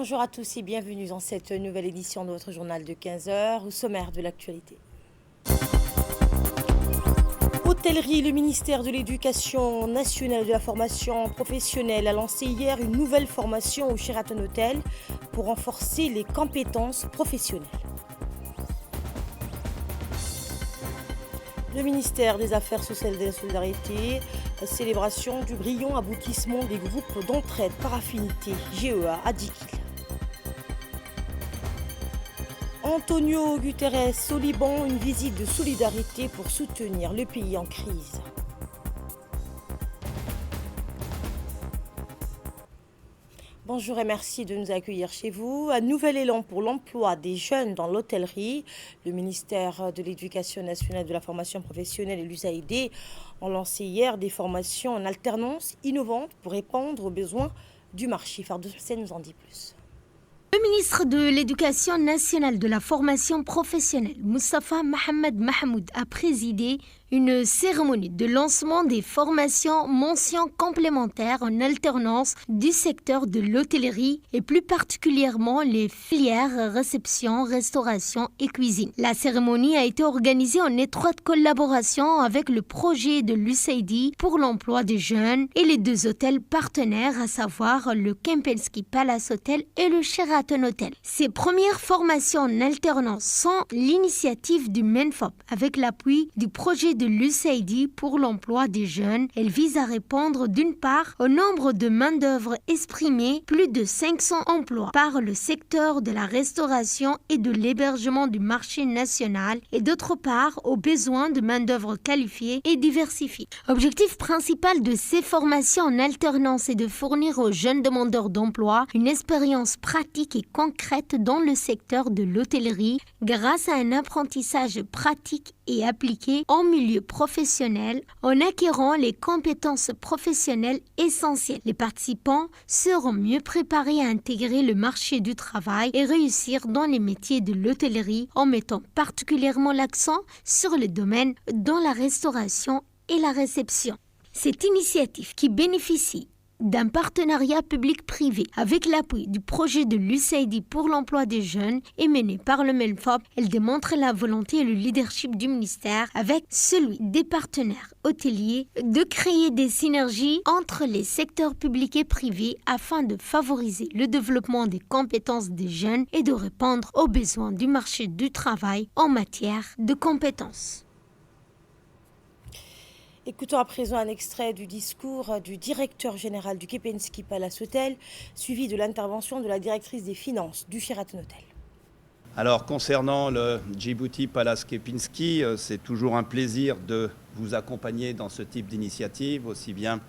Bonjour à tous et bienvenue dans cette nouvelle édition de votre journal de 15 heures au sommaire de l'actualité. Hôtellerie, le ministère de l'Éducation nationale et de la formation professionnelle a lancé hier une nouvelle formation au Sheraton Hotel pour renforcer les compétences professionnelles. Le ministère des Affaires sociales et de la solidarité, la célébration du brillant aboutissement des groupes d'entraide par affinité GEA à Dikil. Antonio Guterres au Liban, une visite de solidarité pour soutenir le pays en crise. Bonjour et merci de nous accueillir chez vous. Un nouvel élan pour l'emploi des jeunes dans l'hôtellerie. Le ministère de l'Éducation nationale et de la formation professionnelle et l'USAID ont lancé hier des formations en alternance innovantes pour répondre aux besoins du marché. Fardous Hussein nous en dit plus. Le ministre de l'Éducation nationale de la formation professionnelle, Moustapha Mohamed Mahmoud, a présidé une cérémonie de lancement des formations mentions complémentaires en alternance du secteur de l'hôtellerie et plus particulièrement les filières réception, restauration et cuisine. La cérémonie a été organisée en étroite collaboration avec le projet de l'USAID pour l'emploi des jeunes et les deux hôtels partenaires, à savoir le Kempinski Palace Hotel et le Sheraton Hotel. Ces premières formations en alternance sont l'initiative du MENFOP avec l'appui du projet de l'USAID pour l'emploi des jeunes. Elle vise à répondre d'une part au nombre de main-d'œuvre exprimé, plus de 500 emplois par le secteur de la restauration et de l'hébergement du marché national, et d'autre part aux besoins de main-d'œuvre qualifiée et diversifiée. Objectif principal de ces formations en alternance est de fournir aux jeunes demandeurs d'emploi une expérience pratique et concrète dans le secteur de l'hôtellerie grâce à un apprentissage pratique et appliqué en milieu professionnel en acquérant les compétences professionnelles essentielles. Les participants seront mieux préparés à intégrer le marché du travail et réussir dans les métiers de l'hôtellerie en mettant particulièrement l'accent sur les domaines dans la restauration et la réception. Cette initiative qui bénéficie d'un partenariat public-privé avec l'appui du projet de l'USAID pour l'emploi des jeunes et menée par le MENFOP, elle démontre la volonté et le leadership du ministère avec celui des partenaires hôteliers de créer des synergies entre les secteurs publics et privés afin de favoriser le développement des compétences des jeunes et de répondre aux besoins du marché du travail en matière de compétences. Écoutons à présent un extrait du discours du directeur général du Kempinski Palace Hotel, suivi de l'intervention de la directrice des finances du Sheraton Hotel. Alors, concernant le Djibouti Palace Kempinski, c'est toujours un plaisir de vous accompagner dans ce type d'initiative, aussi bien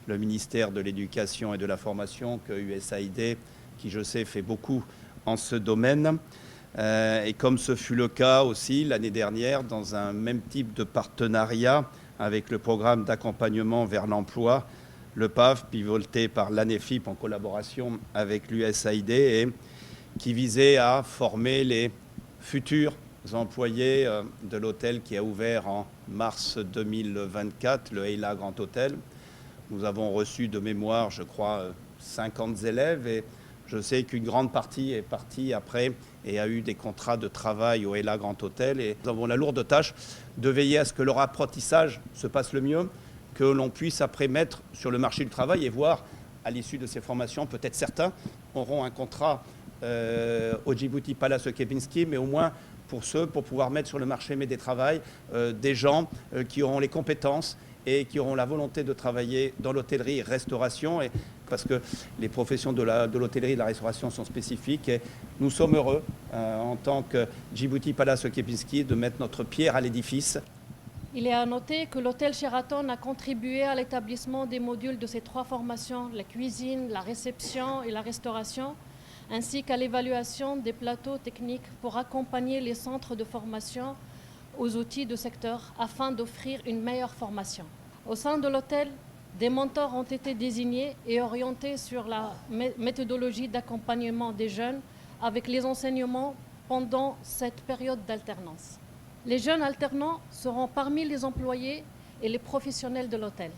le ministère de l'Éducation et de la Formation que USAID, qui je sais fait beaucoup en ce domaine. Et comme ce fut le cas aussi l'année dernière dans un même type de partenariat avec le programme d'accompagnement vers l'emploi, le PAF, piloté par l'ANEFIP en collaboration avec l'USAID, et qui visait à former les futurs employés de l'hôtel qui a ouvert en mars 2024, le Eila Grand Hôtel. Nous avons reçu de mémoire, je crois, 50 élèves, et je sais qu'une grande partie est partie après et a eu des contrats de travail au Eila Grand Hôtel. Et nous avons la lourde tâche de veiller à ce que leur apprentissage se passe le mieux, que l'on puisse après mettre sur le marché du travail et voir, à l'issue de ces formations, peut-être certains auront un contrat au Djibouti Palace Kempinski, mais au moins pour pouvoir mettre sur le marché du travail des gens qui auront les compétences et qui auront la volonté de travailler dans l'hôtellerie et restauration, et parce que les professions de l'hôtellerie et de la restauration sont spécifiques. Et nous sommes heureux, en tant que Djibouti Palace Kempinski, de mettre notre pierre à l'édifice. Il est à noter que l'hôtel Sheraton a contribué à l'établissement des modules de ces trois formations, la cuisine, la réception et la restauration, ainsi qu'à l'évaluation des plateaux techniques pour accompagner les centres de formation aux outils de secteur afin d'offrir une meilleure formation. Au sein de l'hôtel, des mentors ont été désignés et orientés sur la méthodologie d'accompagnement des jeunes avec les enseignements pendant cette période d'alternance. Les jeunes alternants seront parmi les employés et les professionnels de l'hôtel,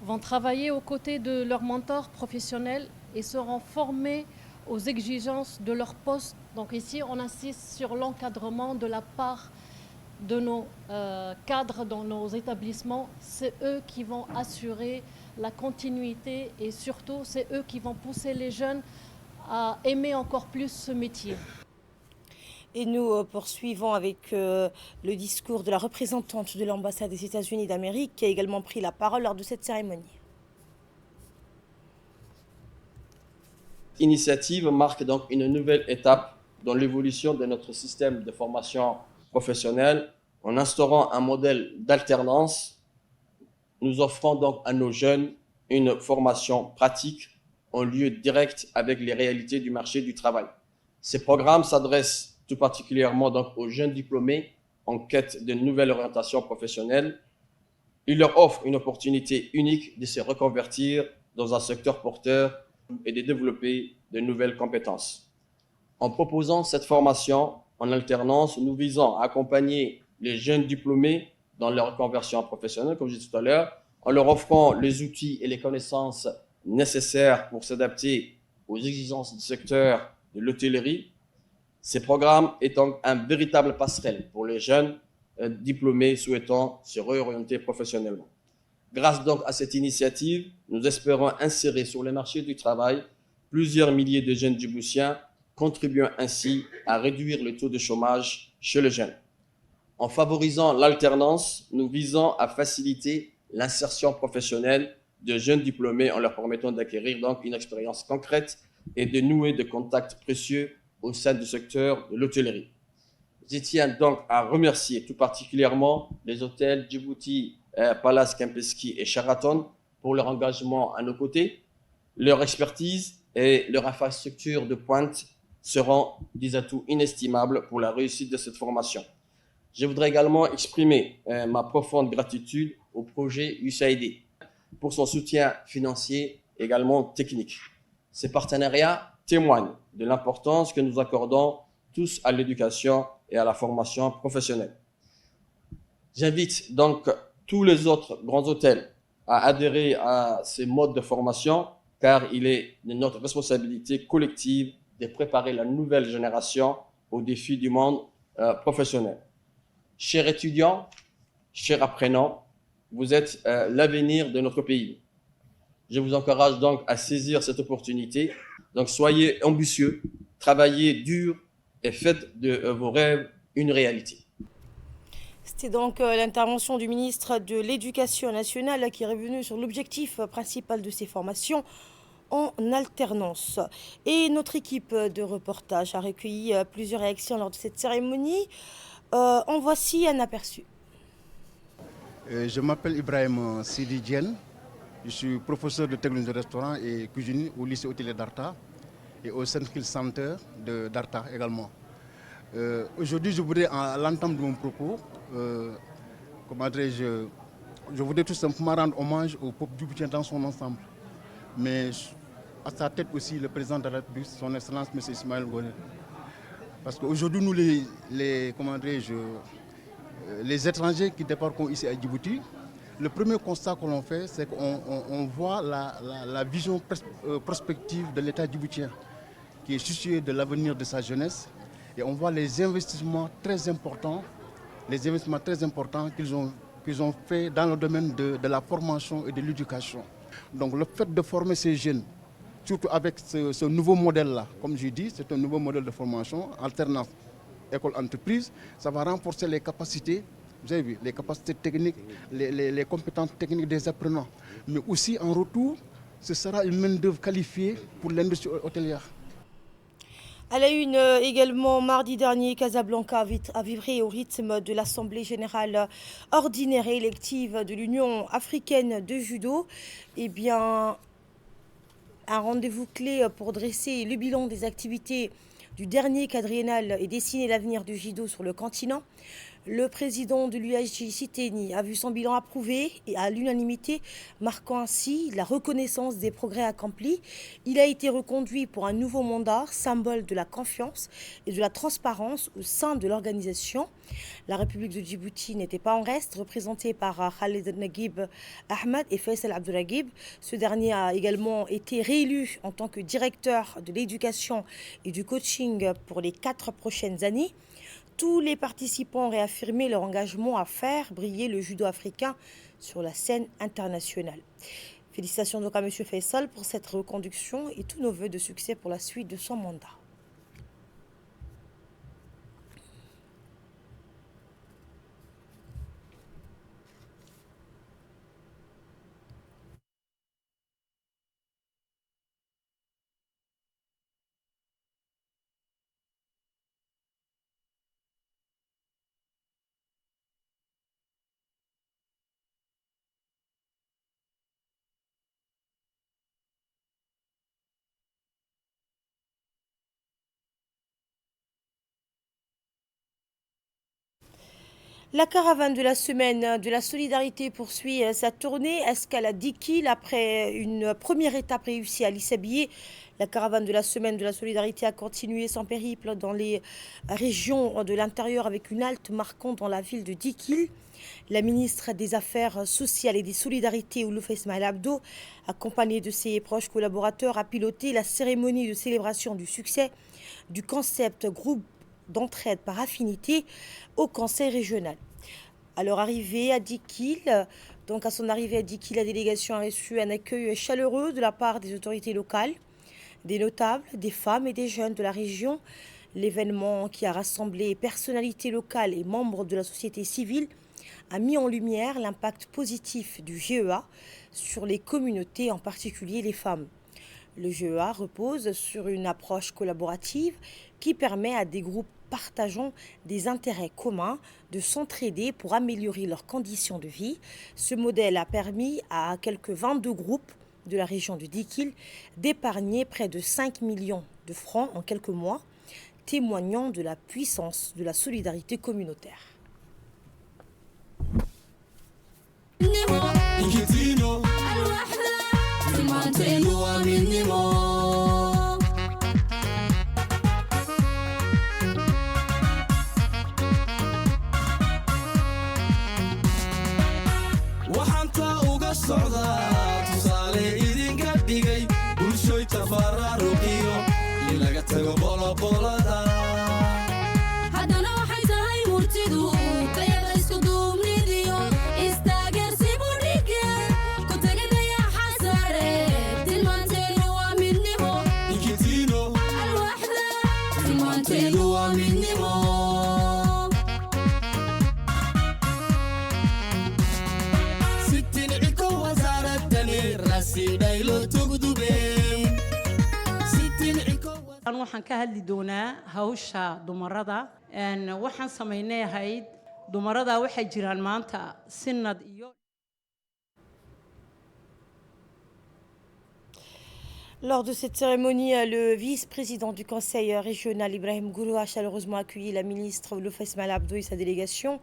vont travailler aux côtés de leurs mentors professionnels et seront formés aux exigences de leur poste. Donc ici, on insiste sur l'encadrement de la part de nos cadres dans nos établissements. C'est eux qui vont assurer la continuité et surtout, c'est eux qui vont pousser les jeunes à aimer encore plus ce métier. Et nous poursuivons avec le discours de la représentante de l'ambassade des États-Unis d'Amérique qui a également pris la parole lors de cette cérémonie. L'initiative marque donc une nouvelle étape dans l'évolution de notre système de formation professionnelle en instaurant un modèle d'alternance. Nous offrons donc à nos jeunes une formation pratique en lieu direct avec les réalités du marché du travail. Ces programmes s'adressent tout particulièrement donc aux jeunes diplômés en quête de nouvelles orientations professionnelles. Ils leur offrent une opportunité unique de se reconvertir dans un secteur porteur et de développer de nouvelles compétences. En proposant cette formation en alternance, nous visons à accompagner les jeunes diplômés dans leur reconversion professionnelle, comme je disais tout à l'heure, en leur offrant les outils et les connaissances nécessaires pour s'adapter aux exigences du secteur de l'hôtellerie. Ces programmes étant un véritable passerelle pour les jeunes diplômés souhaitant se réorienter professionnellement. Grâce donc à cette initiative, nous espérons insérer sur le marché du travail plusieurs milliers de jeunes djiboutiens, contribuant ainsi à réduire le taux de chômage chez les jeunes. En favorisant l'alternance, nous visons à faciliter l'insertion professionnelle de jeunes diplômés en leur permettant d'acquérir donc une expérience concrète et de nouer de contacts précieux au sein du secteur de l'hôtellerie. Je tiens donc à remercier tout particulièrement les hôtels Djibouti, Palace Kempinski et Sheraton pour leur engagement à nos côtés. Leur expertise et leur infrastructure de pointe seront des atouts inestimables pour la réussite de cette formation. Je voudrais également exprimer ma profonde gratitude au projet USAID pour son soutien financier et également technique. Ces partenariats témoignent de l'importance que nous accordons tous à l'éducation et à la formation professionnelle. J'invite donc tous les autres grands hôtels à adhérer à ces modes de formation car il est de notre responsabilité collective de préparer la nouvelle génération aux défis du monde professionnel. Chers étudiants, chers apprenants, vous êtes l'avenir de notre pays. Je vous encourage donc à saisir cette opportunité. Donc soyez ambitieux, travaillez dur et faites de vos rêves une réalité. C'était donc l'intervention du ministre de l'Éducation nationale qui est revenu sur l'objectif principal de ces formations en alternance. Et notre équipe de reportage a recueilli plusieurs réactions lors de cette cérémonie. En voici un aperçu. Je m'appelle Ibrahim Sidi Diène. Je suis professeur de technologie de restaurant et cuisine au lycée hôtelier d'Arta et au Central Center d'Arta également. Aujourd'hui, je voudrais, à l'entame de mon propos, je voudrais tout simplement rendre hommage au peuple djiboutien dans son ensemble. Mais à sa tête aussi, le président de la République, son Excellence, M. Ismaël Goné. Parce qu'aujourd'hui, nous, les étrangers qui débarquent ici à Djibouti, le premier constat que l'on fait, c'est qu'on voit la vision prospective de l'État djiboutien, qui est soucieux de l'avenir de sa jeunesse. Et on voit les investissements très importants qu'ils ont fait dans le domaine de la formation et de l'éducation. Donc le fait de former ces jeunes, surtout avec ce nouveau modèle-là, comme je dis, c'est un nouveau modèle de formation, alternance école-entreprise, ça va renforcer les capacités, vous avez vu, les capacités techniques, les compétences techniques des apprenants. Mais aussi en retour, ce sera une main-d'œuvre qualifiée pour l'industrie hôtelière. À la une également, mardi dernier, Casablanca a vibré au rythme de l'Assemblée générale ordinaire et élective de l'Union africaine de judo. Eh bien, un rendez-vous clé pour dresser le bilan des activités du dernier quadriennal et dessiner l'avenir du judo sur le continent. Le président de l'UAJ, Siteni, a vu son bilan approuvé et à l'unanimité, marquant ainsi la reconnaissance des progrès accomplis. Il a été reconduit pour un nouveau mandat, symbole de la confiance et de la transparence au sein de l'organisation. La République de Djibouti n'était pas en reste, représentée par Khaled Naguib Ahmed et Faisal Abdouragib. Ce dernier a également été réélu en tant que directeur de l'éducation et du coaching pour les 4 prochaines années. Tous les participants ont réaffirmé leur engagement à faire briller le judo africain sur la scène internationale. Félicitations donc à M. Faisal pour cette reconduction et tous nos voeux de succès pour la suite de son mandat. La caravane de la semaine de la solidarité poursuit sa tournée escale à Dikil après une première étape réussie à Lissabie. La caravane de la semaine de la solidarité a continué son périple dans les régions de l'intérieur avec une halte marquant dans la ville de Dikil. La ministre des Affaires sociales et des solidarités, Oulouf Ismail Abdo, accompagnée de ses proches collaborateurs, a piloté la cérémonie de célébration du succès du concept groupe d'entraide par affinité au conseil régional. À leur arrivée à Dikil, donc à son arrivée à Dikil, la délégation a reçu un accueil chaleureux de la part des autorités locales, des notables, des femmes et des jeunes de la région. L'événement qui a rassemblé personnalités locales et membres de la société civile a mis en lumière l'impact positif du GEA sur les communautés, en particulier les femmes. Le GEA repose sur une approche collaborative qui permet à des groupes partageant des intérêts communs de s'entraider pour améliorer leurs conditions de vie. Ce modèle a permis à quelques 22 groupes de la région de Dikil d'épargner près de 5 millions de francs en quelques mois, témoignant de la puissance de la solidarité communautaire. waxaan ka hadli doonaa hawsha dumarada waxaan sameynay ahayd dumarada waxay jiraan maanta sinad iyo. Lors de cette cérémonie, le vice-président du conseil régional Ibrahim Gourou a chaleureusement accueilli la ministre Oulouf Ismail Abdo et sa délégation.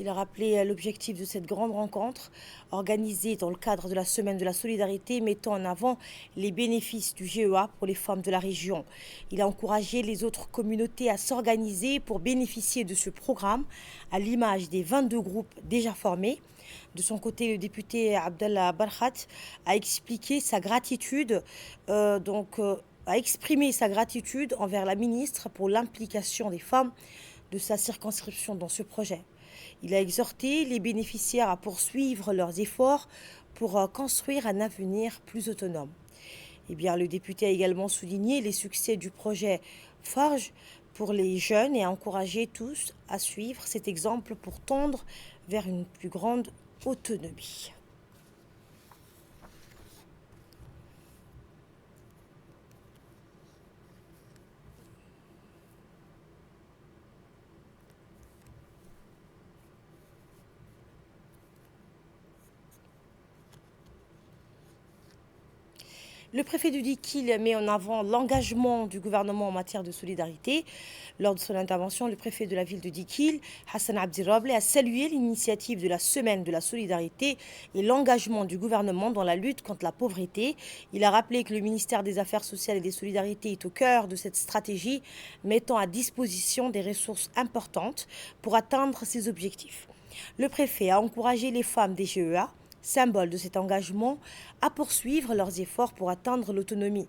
Il a rappelé l'objectif de cette grande rencontre organisée dans le cadre de la Semaine de la Solidarité, mettant en avant les bénéfices du GEA pour les femmes de la région. Il a encouragé les autres communautés à s'organiser pour bénéficier de ce programme, à l'image des 22 groupes déjà formés. De son côté, le député Abdallah Barkhat a expliqué sa gratitude, a exprimé sa gratitude envers la ministre pour l'implication des femmes de sa circonscription dans ce projet. Il a exhorté les bénéficiaires à poursuivre leurs efforts pour construire un avenir plus autonome. Eh bien, le député a également souligné les succès du projet Forge pour les jeunes et a encouragé tous à suivre cet exemple pour tendre vers une plus grande autonomie. Le préfet du Dikil met en avant l'engagement du gouvernement en matière de solidarité. Lors de son intervention, le préfet de la ville de Dikil, Hassan Abdirable, a salué l'initiative de la Semaine de la solidarité et l'engagement du gouvernement dans la lutte contre la pauvreté. Il a rappelé que le ministère des Affaires sociales et des Solidarités est au cœur de cette stratégie, mettant à disposition des ressources importantes pour atteindre ses objectifs. Le préfet a encouragé les femmes des GEA, symbole de cet engagement, à poursuivre leurs efforts pour atteindre l'autonomie.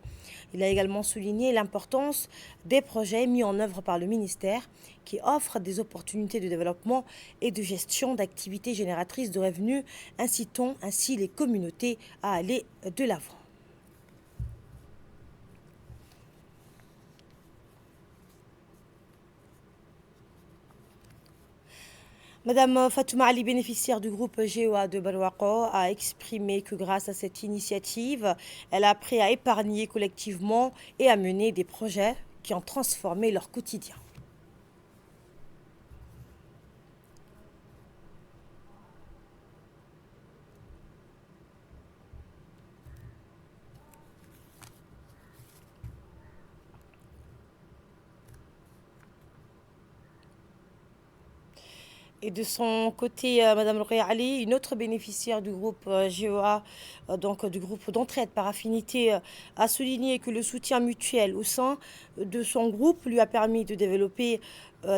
Il a également souligné l'importance des projets mis en œuvre par le ministère qui offrent des opportunités de développement et de gestion d'activités génératrices de revenus, incitant ainsi les communautés à aller de l'avant. Madame Fatouma Ali, bénéficiaire du groupe GEA de Barwako, a exprimé que grâce à cette initiative, elle a appris à épargner collectivement et à mener des projets qui ont transformé leur quotidien. Et de son côté, Madame Rokhaya Ali, une autre bénéficiaire du groupe GEA, donc du groupe d'entraide par affinité, a souligné que le soutien mutuel au sein de son groupe lui a permis de développer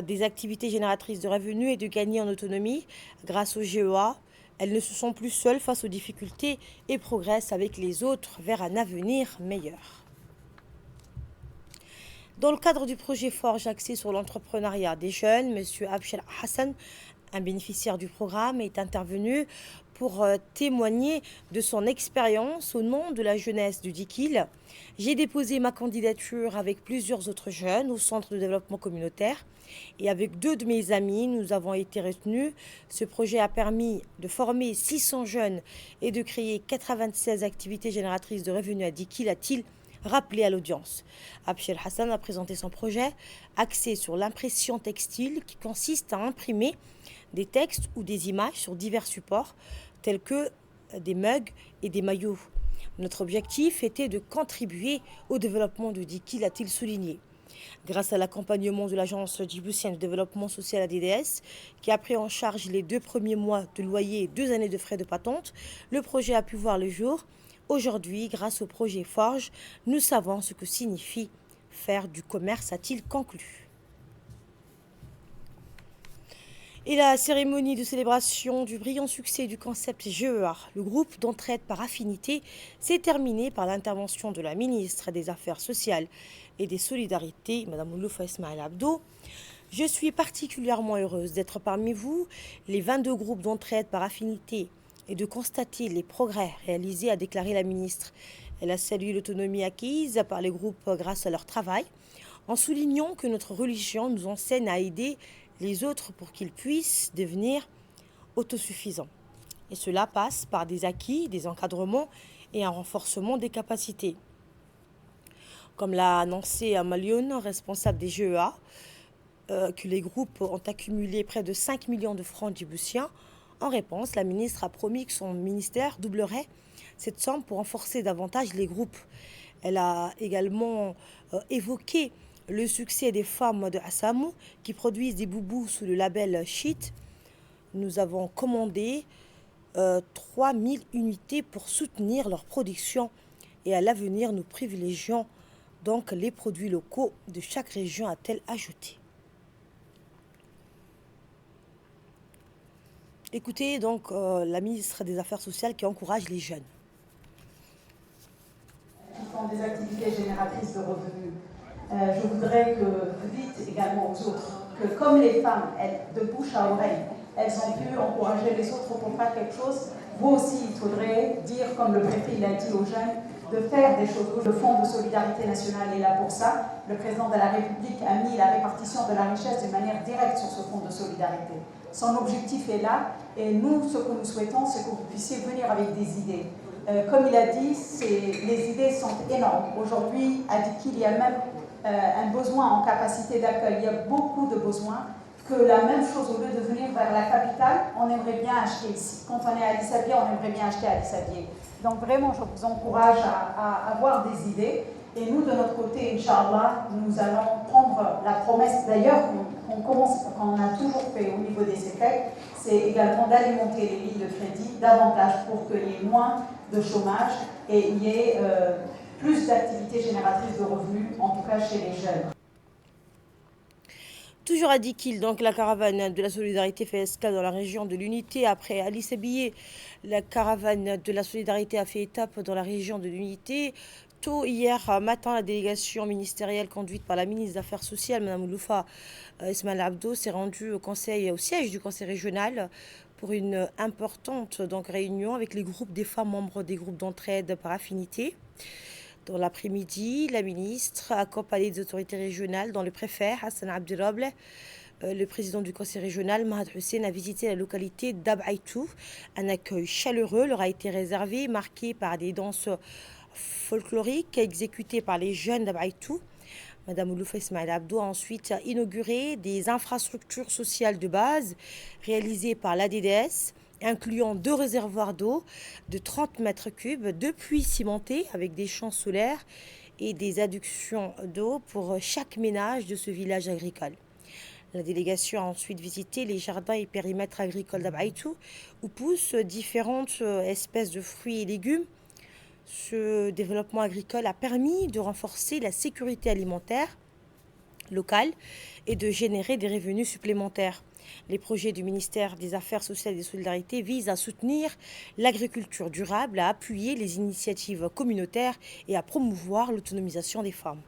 des activités génératrices de revenus et de gagner en autonomie. Grâce au GEA, elles ne se sont plus seules face aux difficultés et progressent avec les autres vers un avenir meilleur. Dans le cadre du projet Forge axé sur l'entrepreneuriat des jeunes, M. Abshel Hassan, un bénéficiaire du programme, est intervenu pour témoigner de son expérience au nom de la jeunesse du Dikil. J'ai déposé ma candidature avec plusieurs autres jeunes au centre de développement communautaire et avec 2 de mes amis, nous avons été retenus. Ce projet a permis de former 600 jeunes et de créer 96 activités génératrices de revenus à Dikil, a-t-il rappelé à l'audience. Abshel Hassan a présenté son projet axé sur l'impression textile qui consiste à imprimer des textes ou des images sur divers supports tels que des mugs et des maillots. Notre objectif était de contribuer au développement de Dikil, a-t-il souligné. Grâce à l'accompagnement de l'agence djiboutienne de développement social ADDS, qui a pris en charge les 2 premiers mois de loyer et 2 années de frais de patente, le projet a pu voir le jour. Aujourd'hui, grâce au projet Forge, nous savons ce que signifie faire du commerce, a-t-il conclu. Et la cérémonie de célébration du brillant succès du concept GEA, le groupe d'entraide par affinité, s'est terminée par l'intervention de la ministre des Affaires sociales et des Solidarités, Mme Ouloufa Ismaël Abdo. Je suis particulièrement heureuse d'être parmi vous, les 22 groupes d'entraide par affinité, et de constater les progrès réalisés, a déclaré la ministre. Elle a salué l'autonomie acquise par les groupes grâce à leur travail, en soulignant que notre religion nous enseigne à aider les autres pour qu'ils puissent devenir autosuffisants. Et cela passe par des acquis, des encadrements et un renforcement des capacités. Comme l'a annoncé Amalioun, responsable des GEA, que les groupes ont accumulé près de 5 millions de francs djiboutiens. En réponse, la ministre a promis que son ministère doublerait cette somme pour renforcer davantage les groupes. Elle a également évoqué le succès des femmes de Assamou qui produisent des boubous sous le label Shit. Nous avons commandé 3000 unités pour soutenir leur production et à l'avenir nous privilégions donc les produits locaux de chaque région, a-t-elle ajouté. Écoutez donc la ministre des Affaires sociales qui encourage les jeunes. Qui font des activités génératrices de revenus. Je voudrais que vous dites également aux autres que comme les femmes, elles, de bouche à oreille, elles ont pu encourager les autres pour faire quelque chose, vous aussi, il faudrait dire, comme le préfet l'a dit aux jeunes, de faire des choses. Le Fonds de solidarité nationale est là pour ça. Le président de la République a mis la répartition de la richesse de manière directe sur ce fonds de solidarité. Son objectif est là et nous, ce que nous souhaitons, c'est que vous puissiez venir avec des idées. Comme il a dit, les idées sont énormes. Aujourd'hui, à Dikil, il y a même un besoin en capacité d'accueil. Il y a beaucoup de besoins que la même chose, au lieu de venir vers la capitale, on aimerait bien acheter ici. Quand on est à Addis Abeba, on aimerait bien acheter à Addis Abeba. Donc vraiment, je vous encourage à avoir des idées. Et nous, de notre côté, Inch'Allah, nous allons prendre la promesse, d'ailleurs, qu'on a toujours fait au niveau des CPEC, c'est également d'alimenter les lignes de crédit davantage pour qu'il y ait moins de chômage et il y ait plus d'activités génératrices de revenus, en tout cas chez les jeunes. Toujours à Dikil, donc la caravane de la solidarité fait escale dans la région de l'Unité. Après Ali Sabié, la caravane de la solidarité a fait étape dans la région de l'Unité. Tôt hier matin, la délégation ministérielle conduite par la ministre des Affaires sociales, Mme Loufa Ismail Abdo, s'est rendue au siège du conseil régional pour une importante réunion avec les groupes des femmes membres des groupes d'entraide par affinité. Dans l'après-midi, la ministre, accompagnée des autorités régionales, dont le préfet Hassan Abdirable, le président du conseil régional, Mahad Hussein, a visité la localité d'Ab'aitou. Un accueil chaleureux leur a été réservé, marqué par des danses folkloriques exécutées par les jeunes d'Ab'aitou. Madame Ouloufa Ismail Abdo a ensuite inauguré des infrastructures sociales de base réalisées par l'ADDS, incluant 2 réservoirs d'eau de 30 mètres cubes, 2 puits cimentés avec des champs solaires et des adductions d'eau pour chaque ménage de ce village agricole. La délégation a ensuite visité les jardins et périmètres agricoles d'Ab'aitou où poussent différentes espèces de fruits et légumes. Ce développement agricole a permis de renforcer la sécurité alimentaire locale et de générer des revenus supplémentaires. Les projets du ministère des Affaires sociales et des Solidarités visent à soutenir l'agriculture durable, à appuyer les initiatives communautaires et à promouvoir l'autonomisation des femmes.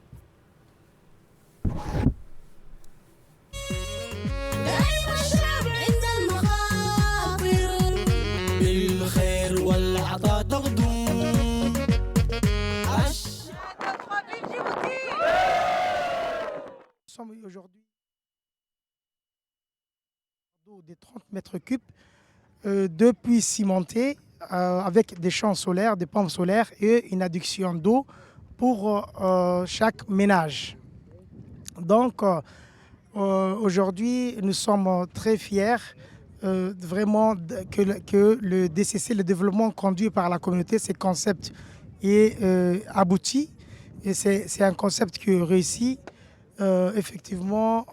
Nous sommes aujourd'hui des 30 mètres cubes, 2 puits cimentés avec des champs solaires, des pompes solaires et une adduction d'eau pour chaque ménage. Donc aujourd'hui, nous sommes très fiers vraiment que le DCC, le développement conduit par la communauté, ce concept est abouti et c'est un concept qui réussit. Effectivement,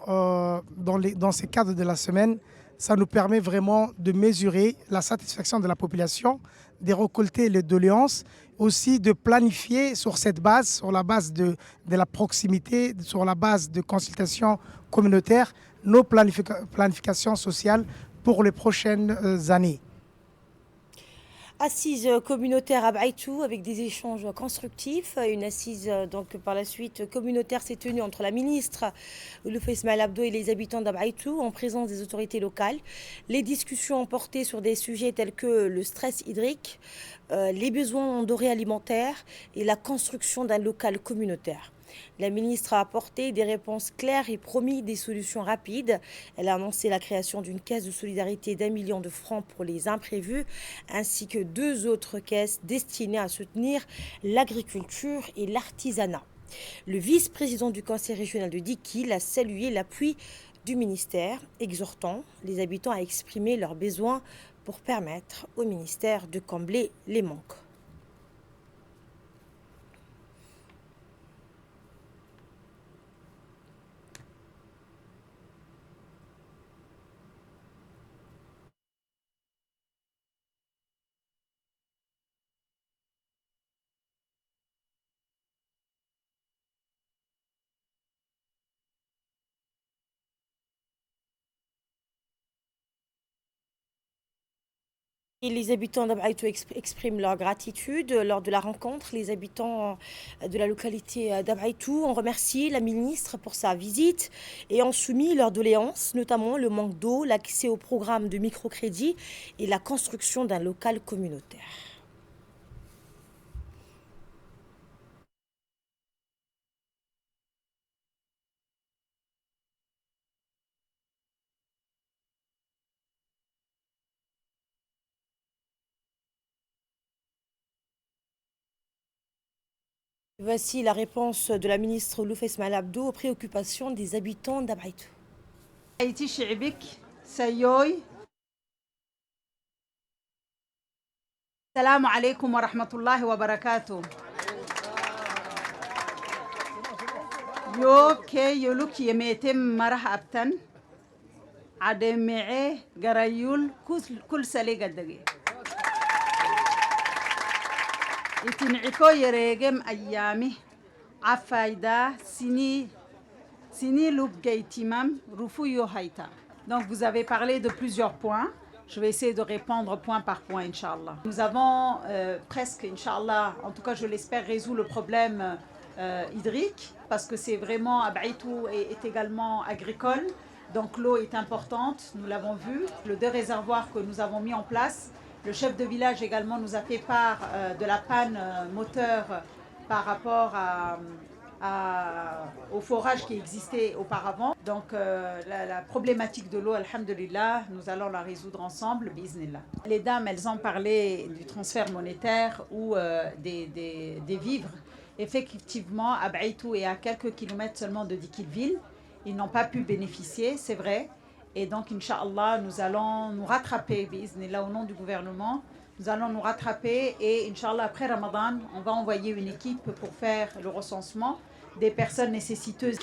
dans ces cadres de la semaine, ça nous permet vraiment de mesurer la satisfaction de la population, de récolter les doléances, aussi de planifier sur cette base, sur la base de la proximité, sur la base de consultations communautaires, nos planifications sociales pour les prochaines années. Assise communautaire à Ab'aitou avec des échanges constructifs. Une assise donc par la suite communautaire s'est tenue entre la ministre Ouloufa Ismail Abdo et les habitants d'Ab'aitou en présence des autorités locales. Les discussions ont porté sur des sujets tels que le stress hydrique, les besoins en denrées alimentaires et la construction d'un local communautaire. La ministre a apporté des réponses claires et promis des solutions rapides. Elle a annoncé la création d'une caisse de solidarité d'1 million de francs pour les imprévus, ainsi que 2 autres caisses destinées à soutenir l'agriculture et l'artisanat. Le vice-président du conseil régional de Dikil a salué l'appui du ministère, exhortant les habitants à exprimer leurs besoins pour permettre au ministère de combler les manques. Et les habitants d'Ab'aitou expriment leur gratitude lors de la rencontre. Les habitants de la localité d'Ab'aitou ont remercié la ministre pour sa visite et ont soumis leurs doléances, notamment le manque d'eau, l'accès au programme de microcrédit et la construction d'un local communautaire. Voici la réponse de la ministre Ouloufa Ismail Abdo aux préoccupations des habitants d'Ab'aitou. Haïti Chiribik, Sayoy. Salam alaikum wa rahmatullahi wa barakatuh. Yo ke yoluk yemetem marah abtan. Ademee garayul kul sale gaddagi. Itin'iko yeregem ayami. Afaida sini lubgeitimam rufu yo haita. Donc vous avez parlé de plusieurs points. Je vais essayer de répondre point par point, Inch'Allah. Nous avons presque, Inch'Allah, en tout cas je l'espère, résolu le problème hydrique, parce que c'est vraiment, Abaïtou est également agricole, donc l'eau est importante, nous l'avons vu. Le 2 réservoirs que nous avons mis en place, le chef de village également nous a fait part de la panne moteur par rapport au forage qui existait auparavant. Donc la problématique de l'eau, alhamdulillah, nous allons la résoudre ensemble, biiznillah. Les dames, elles ont parlé du transfert monétaire ou des vivres. Effectivement, Abaïtou est à quelques kilomètres seulement de Dikilville. Ils n'ont pas pu bénéficier, c'est vrai. Et donc, Inch'Allah, nous allons nous rattraper, biiznillah, au nom du gouvernement. Nous allons nous rattraper et Inch'Allah, après Ramadan, on va envoyer une équipe pour faire le recensement des personnes nécessiteuses.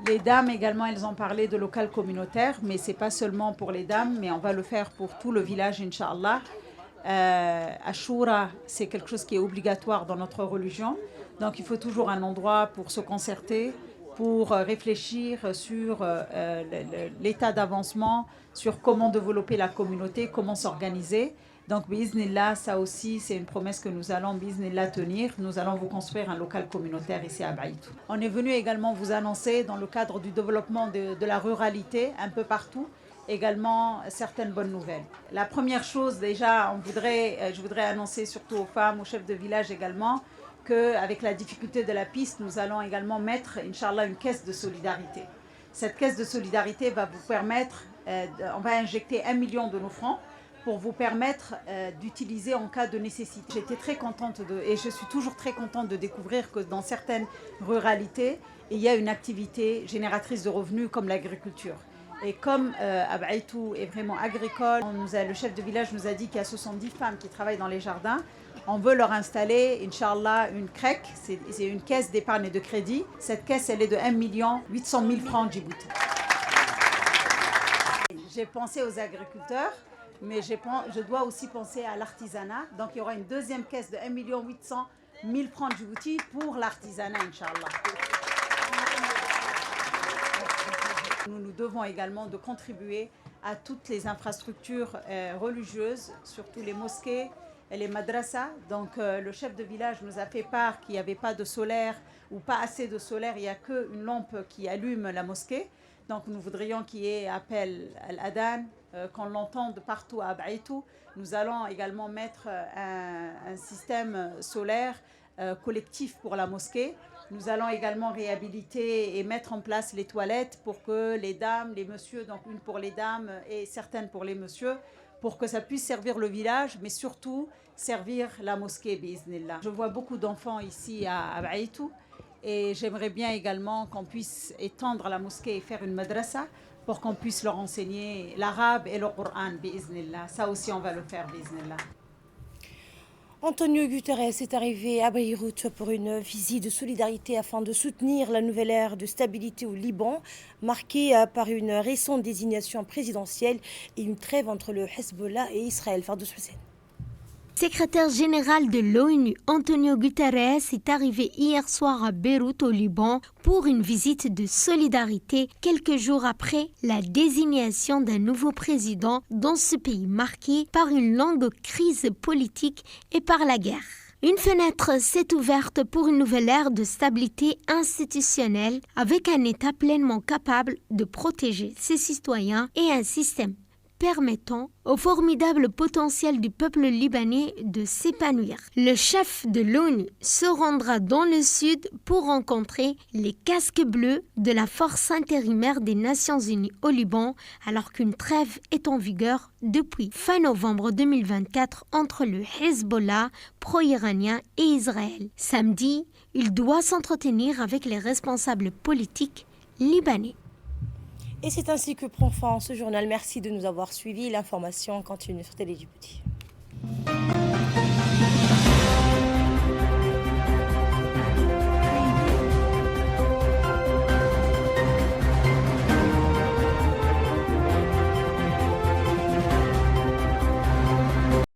Les dames également, elles ont parlé de local communautaire, mais ce n'est pas seulement pour les dames, mais on va le faire pour tout le village, Inch'Allah. Ashura, c'est quelque chose qui est obligatoire dans notre religion. Donc il faut toujours un endroit pour se concerter, pour réfléchir sur l'état d'avancement, sur comment développer la communauté, comment s'organiser. Donc, biiznillah, ça aussi, c'est une promesse que nous allons, biiznillah, tenir. Nous allons vous construire un local communautaire ici à Abaïtou. On est venu également vous annoncer, dans le cadre du développement de la ruralité, un peu partout, également certaines bonnes nouvelles. La première chose, déjà, je voudrais annoncer surtout aux femmes, aux chefs de village également, qu'avec la difficulté de la piste, nous allons également mettre, Inch'Allah, une caisse de solidarité. Cette caisse de solidarité va vous permettre, on va injecter 1 million de nos francs pour vous permettre d'utiliser en cas de nécessité. J'étais très contente et je suis toujours très contente de découvrir que dans certaines ruralités, il y a une activité génératrice de revenus comme l'agriculture. Et comme Abaïtou est vraiment agricole, le chef de village nous a dit qu'il y a 70 femmes qui travaillent dans les jardins. On veut leur installer, Inch'Allah, une CREC, c'est une caisse d'épargne et de crédit. Cette caisse, elle est de 1 800 000 francs Djibouti. J'ai pensé aux agriculteurs, mais je dois aussi penser à l'artisanat. Donc il y aura une deuxième caisse de 1 800 000 francs Djibouti pour l'artisanat, Inch'Allah. Nous devons également de contribuer à toutes les infrastructures religieuses, surtout les mosquées et les madrasas. Donc le chef de village nous a fait part qu'il n'y avait pas de solaire ou pas assez de solaire, il n'y a qu'une lampe qui allume la mosquée. Donc nous voudrions qu'il y ait appel à l'adhan, qu'on l'entende partout à Abaïtou. Nous allons également mettre un système solaire collectif pour la mosquée. Nous allons également réhabiliter et mettre en place les toilettes pour que les dames, les messieurs, donc une pour les dames et certaines pour les messieurs, pour que ça puisse servir le village, mais surtout servir la mosquée, biiznillah. Je vois beaucoup d'enfants ici à Abaïtou et j'aimerais bien également qu'on puisse étendre la mosquée et faire une madrasa pour qu'on puisse leur enseigner l'arabe et le Coran, biiznillah. Ça aussi, on va le faire, biiznillah. Antonio Guterres est arrivé à Beyrouth pour une visite de solidarité afin de soutenir la nouvelle ère de stabilité au Liban, marquée par une récente désignation présidentielle et une trêve entre le Hezbollah et Israël. Fardous Hussein. Secrétaire général de l'ONU, Antonio Guterres est arrivé hier soir à Beyrouth au Liban pour une visite de solidarité quelques jours après la désignation d'un nouveau président dans ce pays marqué par une longue crise politique et par la guerre. Une fenêtre s'est ouverte pour une nouvelle ère de stabilité institutionnelle avec un État pleinement capable de protéger ses citoyens et un système permettant au formidable potentiel du peuple libanais de s'épanouir. Le chef de l'ONU se rendra dans le sud pour rencontrer les casques bleus de la force intérimaire des Nations Unies au Liban, alors qu'une trêve est en vigueur depuis fin novembre 2024 entre le Hezbollah pro-iranien et Israël. Samedi, il doit s'entretenir avec les responsables politiques libanais. Et c'est ainsi que prend fin ce journal. Merci de nous avoir suivis. L'information continue sur Télé Djibouti.